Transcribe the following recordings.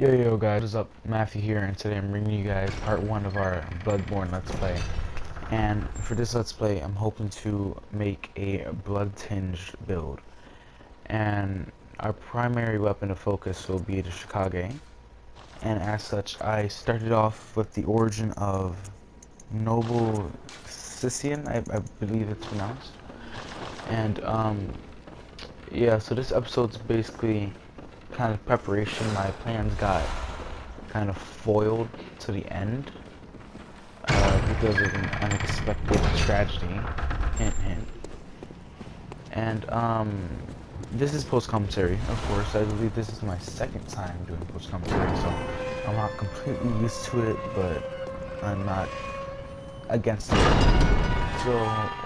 Yo guys, what is up? Matthew here, and today I'm bringing you guys part 1 of our Bloodborne Let's Play. And for this Let's Play, I'm hoping to make a Bloodtinge build. And our primary weapon of focus will be the A.K.A. And as such, I started off with the origin of Noble Sician, I believe it's pronounced. And yeah, so this episode's basically kind of preparation. My plans got kind of foiled to the end because of an unexpected tragedy. Hint, hint. And this is post commentary, of course. I believe this is my second time doing post commentary, so I'm not completely used to it, but I'm not against it. So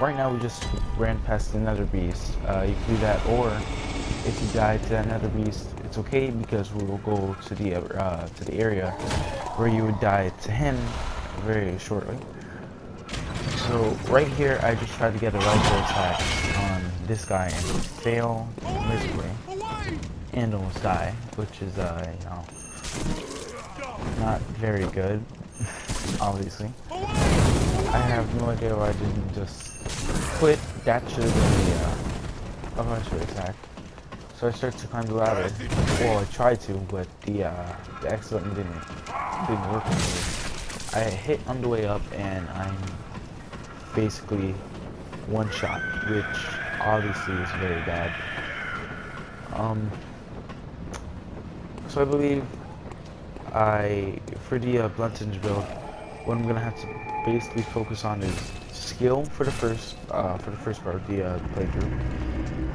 right now we just ran past the Nether Beast. You can do that, or if you die to that Nether Beast, it's okay because we will go to the area where you would die to him very shortly. So right here, I just tried to get a rifle attack on this guy and fail miserably and almost die, which is you know, not very good, obviously. I have no idea why I didn't just quit. That should have been the eventual attack. So I started to climb the ladder. Well, I tried to, but the X button didn't work for me. I hit on the way up, and I'm basically one shot, which obviously is very bad. So I believe for the Bloodtinge build, what I'm gonna have to basically focus on is skill for the first part of the playthrough,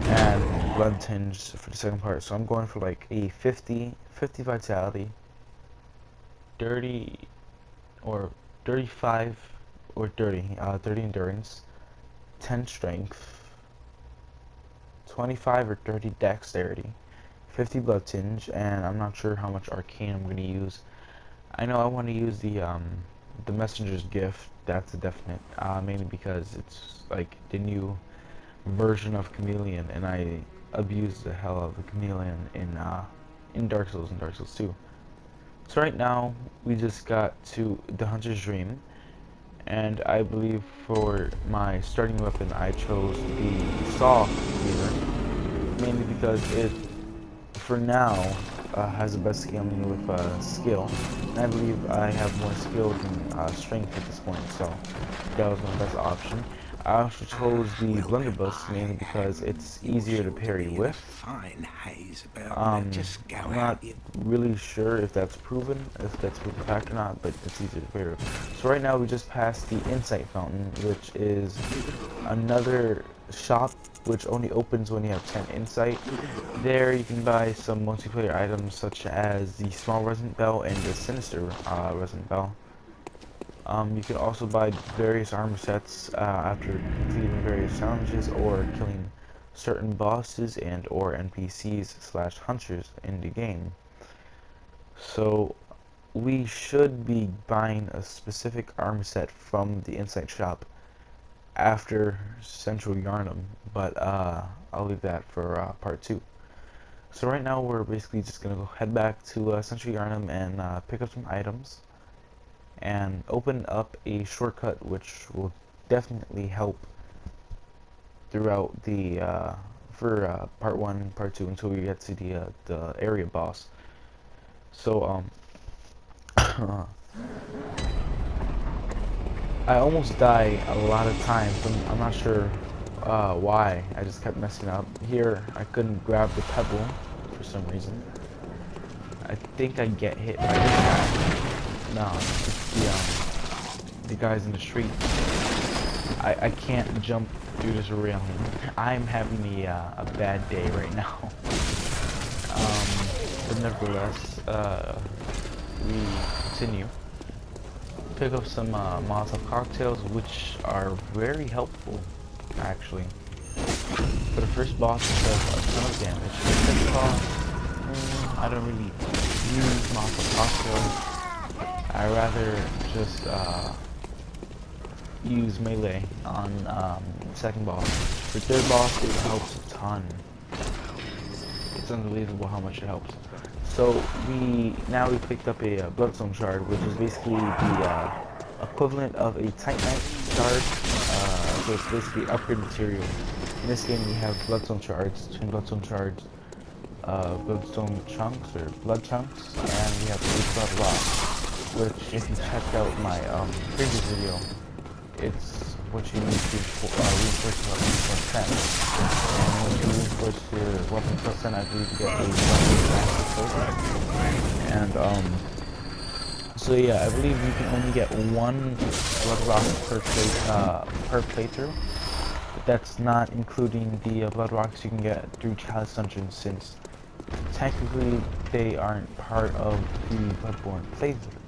and Bloodtinge for the second part. So I'm going for like a 50 vitality, 30 or 35 or 30 endurance, 10 strength, 25 or 30 dexterity, 50 Bloodtinge, and I'm not sure how much arcane I'm going to use. I know I want to use the Messenger's Gift. That's a definite, mainly because it's like the new version of Chameleon, and I abused the hell of a Chameleon in Dark Souls and Dark Souls 2. So right now we just got to the Hunter's Dream, and I believe for my starting weapon I chose the Saw Cleaver, mainly because it, for now, has the best scaling with skill, and I believe I have more skill than strength at this point, so that was my best option. I also chose the Blunderbuss mainly because it's easier to parry with. I'm not really sure if that's proven fact or not, but it's easier to parry with. So right now we just passed the Insight Fountain, which is another shop which only opens when you have 10 insight. There you can buy some multiplayer items such as the Small Resonant Bell and the Sinister Resonant Bell. You can also buy various armor sets after completing various challenges or killing certain bosses and or NPCs / hunters in the game. So we should be buying a specific armor set from the Insight shop after Central Yharnam, but I'll leave that for part 2. So right now we're basically just gonna go head back to Central Yharnam and pick up some items and open up a shortcut which will definitely help throughout the for part 1, part 2 until we get to the area boss. So I almost die a lot of times. I'm not sure why. I just kept messing up. Here, I couldn't grab the pebble for some reason. I think I get hit by this guy. No, it's the guys in the street. I can't jump through this railing. I'm having a bad day right now. But nevertheless, we continue. Pick up some Molotov cocktails, which are very helpful, actually. For the first boss, it does a ton of damage. For the second boss, I don't really use Molotov cocktails. I rather just use melee on second boss. For third boss, it helps a ton. It's unbelievable how much it helps. So we picked up a Bloodstone shard, which is basically the equivalent of a Titanite shard. So it's basically upgrade material. In this game we have Bloodstone shards, twin Bloodstone shards, Bloodstone chunks or blood chunks, and we have a blood rock, which if you checked out my previous video, it's what you need to reinforce your weapon plus 10. And when you reinforce your weapon plus 10, I believe you get a weapon. And so yeah, I believe you can only get one blood rock per playthrough. But that's not including the blood rocks you can get through Chalice Dungeons, since technically they aren't part of the Bloodborne playthrough.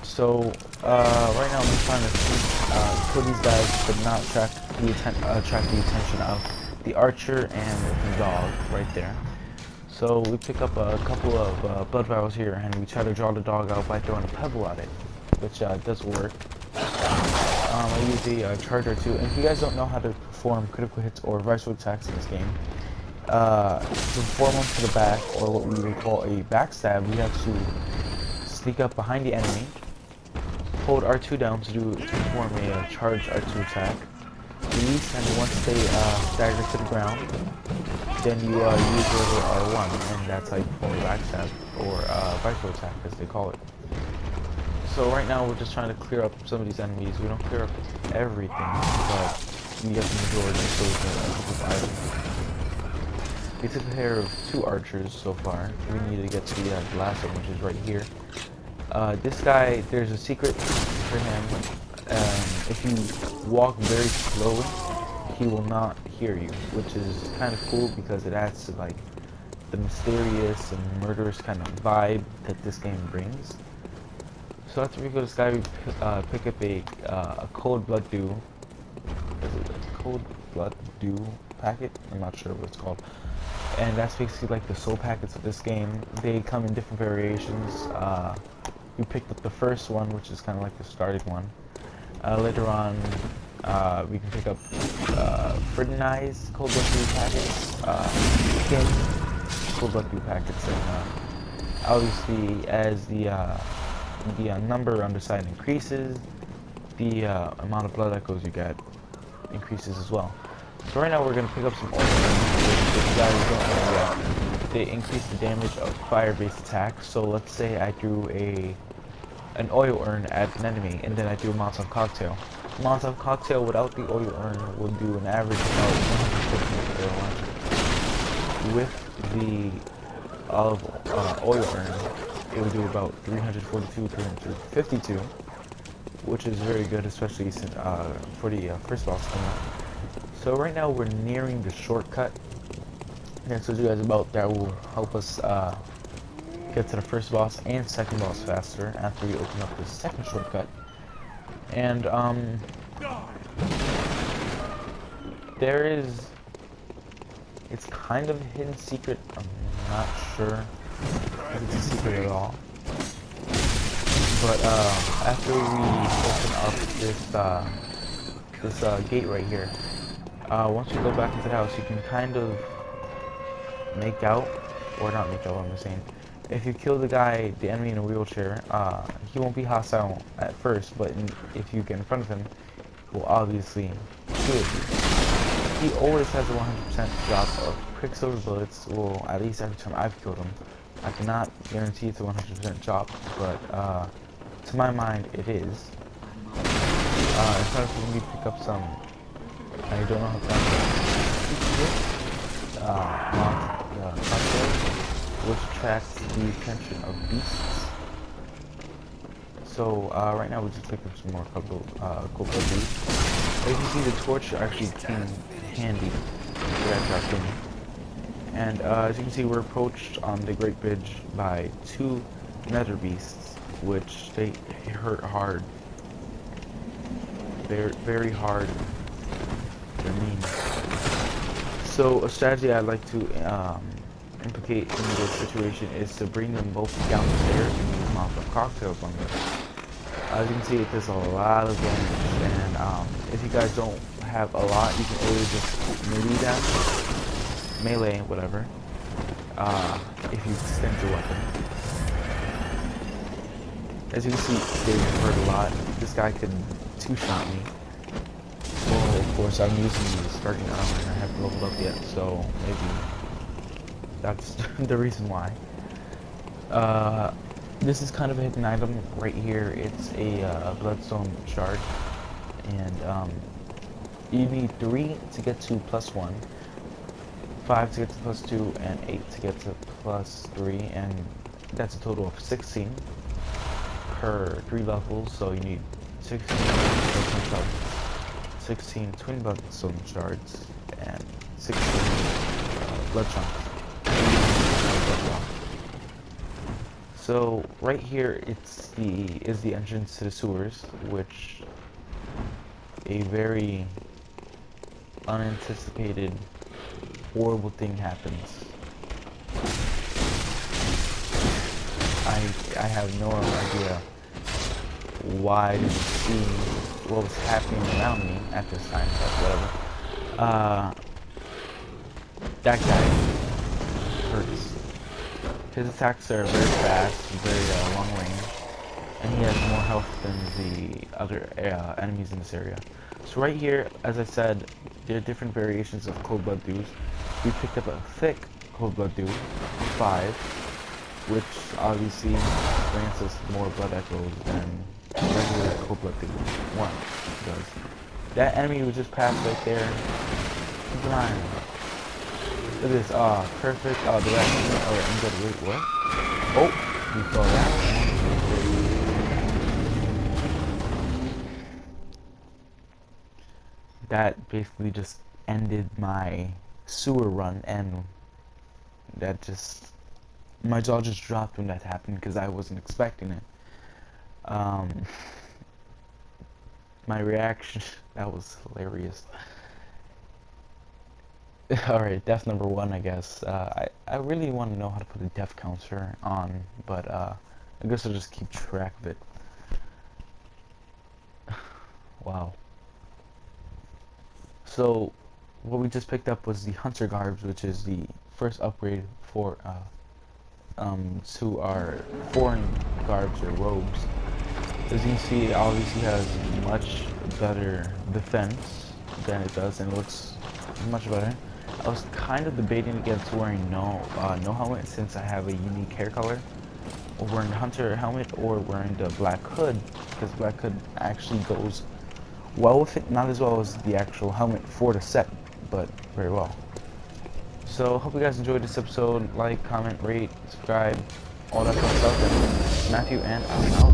So right now I'm just trying to kill these guys, but not attract the attention of the archer and the dog right there. So we pick up a couple of blood vials here, and we try to draw the dog out by throwing a pebble at it, which does work. I use a charger too, and if you guys don't know how to perform critical hits or reversal attacks in this game, to perform them to the back, or what we would call a backstab, we have to sneak up behind the enemy, hold R2 down to perform a charge R2 attack, release, and once they stagger to the ground, then you use your R1, and that's how you perform a backstab, or reversal attack as they call it. So right now we're just trying to clear up some of these enemies. We don't clear up everything, but we get the majority, so we can a couple items. We took care of 2 archers so far. We need to get to the last one, which is right here. This guy, there's a secret for him. If you walk very slowly, he will not hear you, which is kind of cool because it adds to like the mysterious and murderous kind of vibe that this game brings. So after we go to this guy, we pick up a cold blood dew. Is it a cold blood dew packet? I'm not sure what it's called. And that's basically like the soul packets of this game. They come in different variations. We picked up the first one, which is kind of like the starting one. Later on, we can pick up Frittenized cold blood dew packets, skin cold blood dew packets, and obviously as the number on the side increases, the amount of blood echoes you get increases as well. So right now we're going to pick up some oil urns. If you guys don't know yet, they increase the damage of fire-based attacks. So let's say I threw an oil urn at an enemy, and then I threw a Molotov cocktail. Molotov cocktail without the oil urn will do an average of about 150 oil launcher. With the oil urn, it will do about 342, 352, which is very good, especially since, for the first boss coming up. So right now we're nearing the shortcut. And I told you guys about that will help us get to the first boss and second boss faster after we open up the second shortcut. And it's kind of a hidden secret. I'm not sure if it's a secret at all. But after we open up this gate right here, once you go back into the house, you can kind of make out, or not make out, what I'm saying. If you kill the enemy in a wheelchair, he won't be hostile at first, but if you get in front of him, he will obviously kill you. He always has a 100% drop of Quicksilver bullets, well, at least every time I've killed him. I cannot guarantee it's a 100% drop, but to my mind, it is. In front of me, pick up some, I don't know how to pronounce it, cocktail, which attracts the attention of beasts. So right now we just picked up some more cool beasts. As you can see, the torch actually came handy for that drop in. And as you can see, we're approached on the Great Bridge by 2 nether beasts, which they hurt hard. They're very hard. They're mean. So a strategy I'd like to implicate in this situation is to bring them both downstairs and use Molotov cocktails on them. As you can see, it does a lot of damage, and if you guys don't have a lot, you can always just melee them, whatever, if you extend your weapon. As you can see, they hurt a lot. This guy could two-shot me. Well, of course, I'm using the starting armor and I haven't leveled up yet, so maybe that's the reason why. This is kind of a hidden item right here. It's a bloodstone shard, and you need 3 to get to +1, 5 to get to +2, and 8 to get to +3, and that's a total of 16 per 3 levels. So you need 16 bloodstone shards, 16 twin bloodstone shards, and 16 blood chunks. So right here, is the entrance to the sewers, which a very unanticipated, horrible thing happens. I have no idea why I didn't see what was happening around me at this time, but whatever. That guy hurts. His attacks are very fast, very long range, and he has more health than the other enemies in this area. So right here, as I said, there are different variations of cold blood dews. We picked up a thick cold blood dew, 5, which obviously grants us more blood echoes than regular cold blood dew 1 does. That enemy was just passed right there. Keep an eye on him. Look at this, perfect, the last one, alright, I'm good, wait, what? Oh, we saw that. That basically just ended my sewer run, and that just, my jaw just dropped when that happened, because I wasn't expecting it. My reaction, that was hilarious. Alright, death number 1, I guess. I really want to know how to put a death counter on, but I guess I'll just keep track of it. Wow. So, what we just picked up was the Hunter Garbs, which is the first upgrade for to our foreign garbs or robes. As you can see, it obviously has much better defense than it does, and it looks much better. I was kind of debating against wearing no helmet, since I have a unique hair color, or wearing the hunter helmet, or wearing the black hood, because black hood actually goes well with it, not as well as the actual helmet for the set, but very well. So hope you guys enjoyed this episode. Like, comment, rate, subscribe, all that fun stuff. And Matthew, and I'm out.